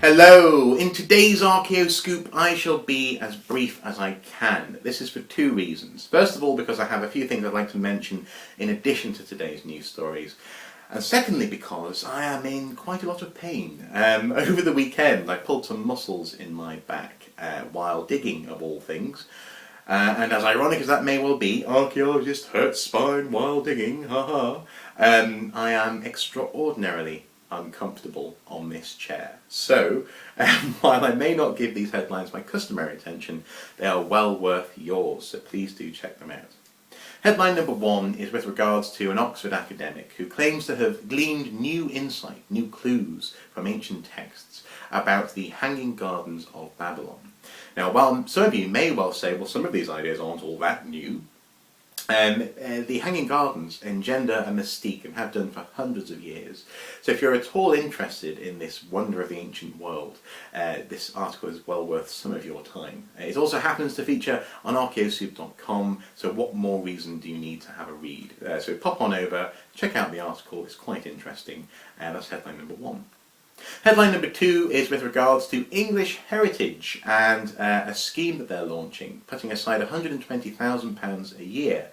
Hello! In today's Archaeoscoop I shall be as brief as I can. This is for two reasons. First of all, because I have a few things I'd like to mention in addition to today's news stories. And secondly, because I am in quite a lot of pain. Over the weekend I pulled some muscles in my back while digging, of all things. And as ironic as that may well be, archaeologist hurts spine while digging, haha. I am extraordinarily uncomfortable on this chair. So, while I may not give these headlines my customary attention, they are well worth yours, so please do check them out. Headline number one is with regards to an Oxford academic who claims to have gleaned new insight, new clues from ancient texts about the Hanging Gardens of Babylon. Now, while some of you may well say, well, some of these ideas aren't all that new, the Hanging Gardens engender a mystique and have done for hundreds of years. So if you're at all interested in this wonder of the ancient world, this article is well worth some of your time. It also happens to feature on Archaeoscoop.com, so what more reason do you need to have a read? So pop on over, check out the article, it's quite interesting. That's headline number one. Headline number two is with regards to English heritage and a scheme that they're launching, putting aside £120,000 a year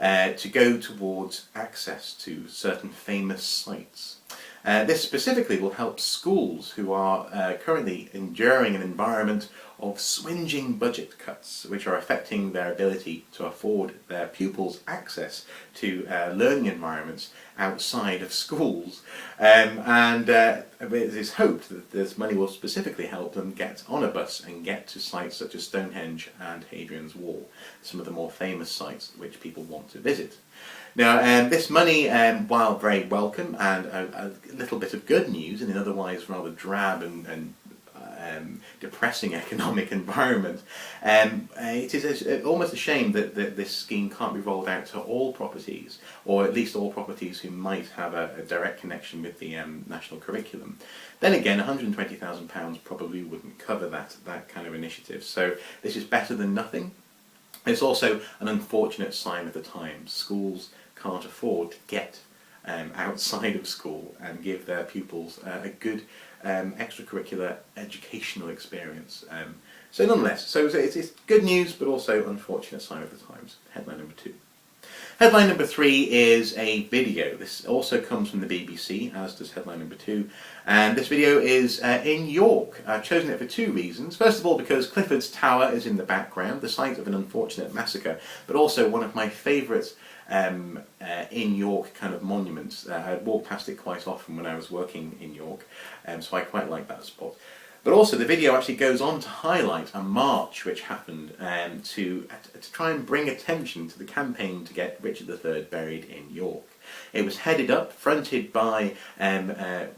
to go towards access to certain famous sites. This specifically will help schools who are currently enduring an environment of swinging budget cuts, which are affecting their ability to afford their pupils access to learning environments outside of schools. It is hoped that this money will specifically help them get on a bus and get to sites such as Stonehenge and Hadrian's Wall, some of the more famous sites which people want to visit. Now, this money, while very welcome and a little bit of good news in an otherwise rather drab and depressing economic environment, it is almost a shame that this scheme can't be rolled out to all properties, or at least all properties who might have a direct connection with the national curriculum. Then again, £120,000 probably wouldn't cover that kind of initiative, so this is better than nothing. It's also an unfortunate sign of the times. Schools can't afford to get outside of school and give their pupils a good extracurricular educational experience. So nonetheless, it's good news but also unfortunate sign of the times. Headline number two. Headline number three is a video. This also comes from the BBC, as does headline number two. And this video is in York. I've chosen it for two reasons. First of all, because Clifford's Tower is in the background, the site of an unfortunate massacre, but also one of my favourite in York kind of monuments. I walked past it quite often when I was working in York, so I quite like that spot. But also the video actually goes on to highlight a march which happened to try and bring attention to the campaign to get Richard III buried in York. It was headed up, fronted by a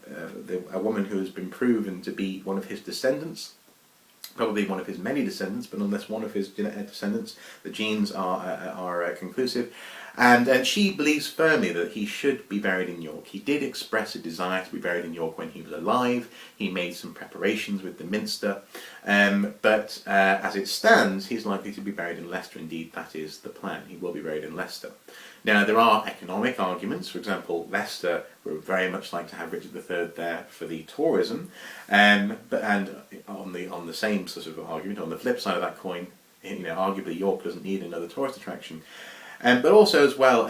woman who has been proven to be one of his descendants. Probably one of his many descendants, but nonetheless one of his descendants. The genes are conclusive. And she believes firmly that he should be buried in York. He did express a desire to be buried in York when he was alive. He made some preparations with the Minster. But as it stands, he's likely to be buried in Leicester. Indeed, that is the plan. He will be buried in Leicester. Now, there are economic arguments. For example, Leicester would very much like to have Richard III there for the tourism. And on the same sort of argument, on the flip side of that coin, arguably York doesn't need another tourist attraction. But also as well,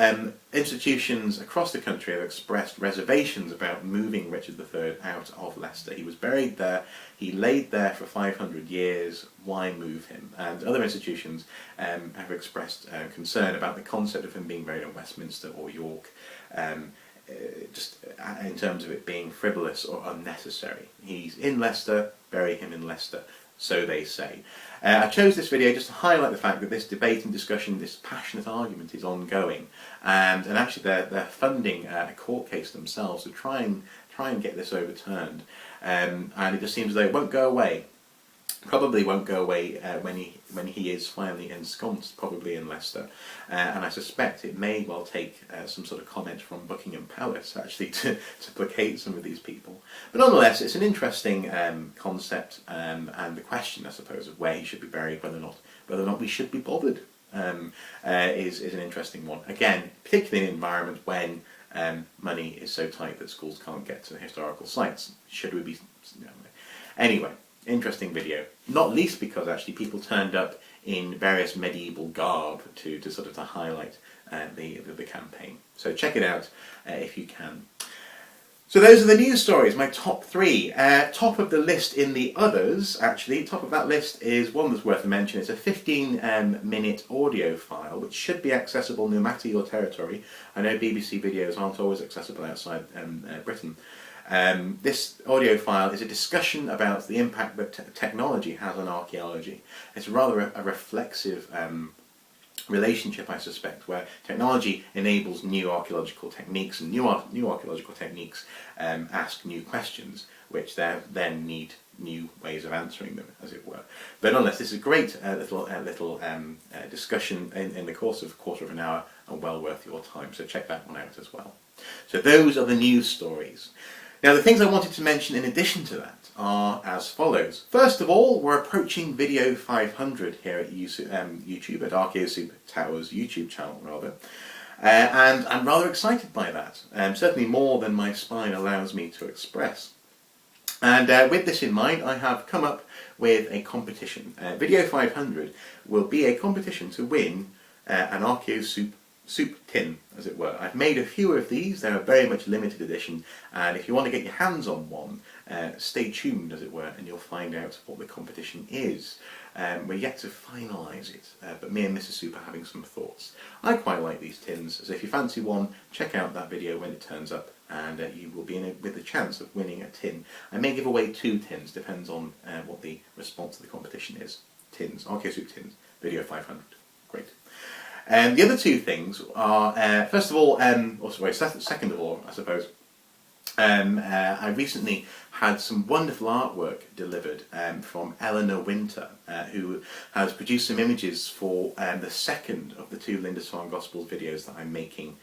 institutions across the country have expressed reservations about moving Richard III out of Leicester. He was buried there, he laid there for 500 years, why move him? And other institutions have expressed concern about the concept of him being buried in Westminster or York, just in terms of it being frivolous or unnecessary. He's in Leicester, bury him in Leicester. So they say. I chose this video just to highlight the fact that this debate and discussion, this passionate argument is ongoing, and actually they're funding a court case themselves to try and get this overturned, and it just seems as though it won't go away. Probably won't go away when he is finally ensconced, probably in Leicester, and I suspect it may well take some sort of comment from Buckingham Palace actually to placate some of these people. But nonetheless, it's an interesting concept, and the question, I suppose, of where he should be buried, whether or not we should be bothered, is an interesting one. Again, particularly in an environment when money is so tight that schools can't get to historical sites. Should we be? Anyway, interesting video. Not least because actually people turned up in various medieval garb to sort of to highlight the campaign. So check it out if you can. So those are the news stories, my top 3. Top of the list in the others, actually, top of that list is one that's worth a mention. It's a 15-minute audio file, which should be accessible no matter your territory. I know BBC videos aren't always accessible outside Britain. This audio file is a discussion about the impact that technology has on archaeology. It's rather a reflexive relationship, I suspect, where technology enables new archaeological techniques, and new archaeological techniques ask new questions, which then need new ways of answering them, as it were. But nonetheless, this is a great little discussion in the course of a quarter of an hour, and well worth your time, so check that one out as well. So those are the news stories. Now, the things I wanted to mention in addition to that are as follows. First of all, we're approaching video 500 here at YouTube, at Archaeoscoop Tower's YouTube channel, rather. And I'm rather excited by that, certainly more than my spine allows me to express. And with this in mind, I have come up with a competition. Video 500 will be a competition to win an Archaeoscoop soup tin, as it were. I've made a few of these. They're a very much limited edition, and if you want to get your hands on one, stay tuned, as it were, and you'll find out what the competition is. We're yet to finalise it, but me and Mrs. Soup are having some thoughts. I quite like these tins, so if you fancy one, check out that video when it turns up, and you will be with a chance of winning a tin. I may give away 2 tins, depends on what the response to the competition is. Tins, Archaeoscoop tins, video 500. Great. The other 2 things are, first of all, second of all, I suppose, I recently had some wonderful artwork delivered from Eleanor Winter, who has produced some images for the second of the 2 Lindisfarne Gospels videos that I'm making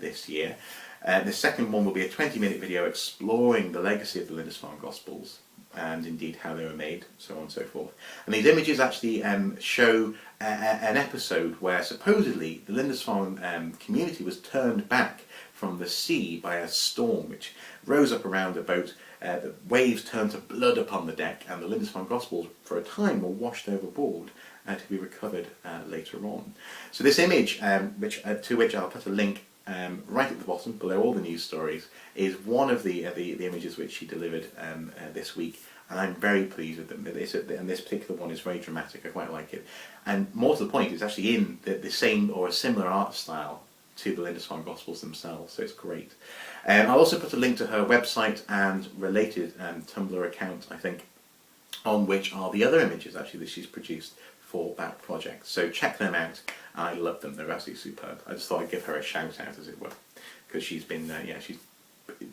this year. The second one will be a 20-minute video exploring the legacy of the Lindisfarne Gospels, and indeed how they were made, so on and so forth. And these images actually show an episode where supposedly the Lindisfarne community was turned back from the sea by a storm which rose up around the boat. The waves turned to blood upon the deck, and the Lindisfarne Gospels for a time were washed overboard to be recovered later on. So this image, to which I'll put a link right at the bottom below all the news stories, is one of the images which she delivered this week, and I'm very pleased with them. And this particular one is very dramatic. I quite like it, and more to the point, it's actually in the same or a similar art style to the Lindisfarne Gospels themselves, so it's great. I'll also put a link to her website and related Tumblr account, I think, on which are the other images actually that she's produced for that project. So check them out. I love them. They're absolutely superb. I just thought I'd give her a shout out, as it were, because she's been she's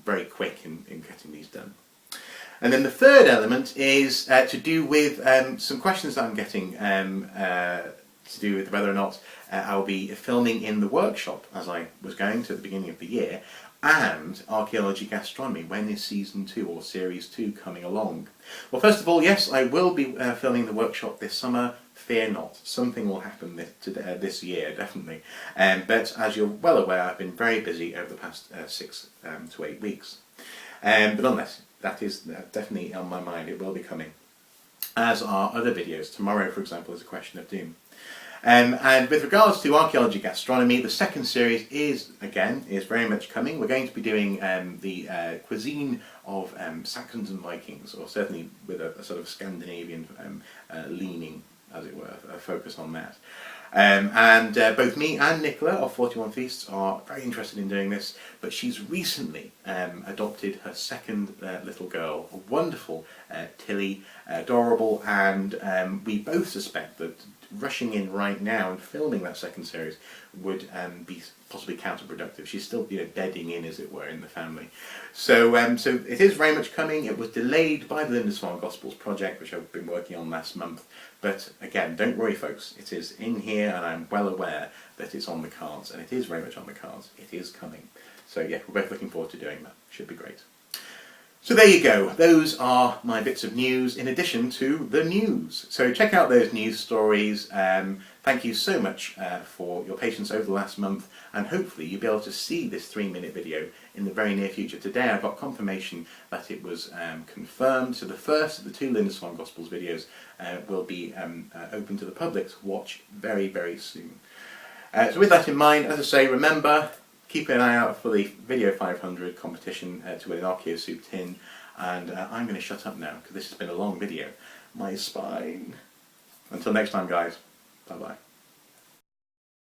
very quick in getting these done. And then the third element is to do with some questions that I'm getting to do with whether or not I'll be filming in the workshop, as I was going to at the beginning of the year, and Archaeology Gastronomy. When is Season 2 or Series 2 coming along? Well, first of all, yes, I will be filming the workshop this summer. Fear not, something will happen this year, definitely. But as you're well aware, I've been very busy over the past 6 to 8 weeks. But nonetheless, that is definitely on my mind. It will be coming, as are other videos. Tomorrow, for example, is A Question of Doom. And with regards to Archaeology Gastronomy, the second series is very much coming. We're going to be doing the cuisine of Saxons and Vikings, or certainly with a sort of Scandinavian leaning, as it were, a focus on that. And both me and Nicola of 41 Feasts are very interested in doing this, but she's recently adopted her second little girl, a wonderful Tilly, adorable, and we both suspect that rushing in right now and filming that second series would be possibly counterproductive. She's still, bedding in, as it were, in the family. So it is very much coming. It was delayed by the Lindisfarne Gospels project, which I've been working on last month. But again, don't worry, folks. It is in here, and I'm well aware that it's on the cards, and it is very much on the cards. It is coming. So yeah, we're both looking forward to doing that. Should be great. So there you go, those are my bits of news in addition to the news. So check out those news stories, Thank you so much for your patience over the last month, and hopefully you'll be able to see this 3-minute video in the very near future. Today I got confirmation that it was confirmed, so the first of the 2 Lindisfarne Gospels videos will be open to the public to watch very, very soon. So with that in mind, as I say, remember, keep an eye out for the Video 500 competition to win an Archaeoscoop tin, and I'm going to shut up now because this has been a long video. My spine. Until next time, guys. Bye bye.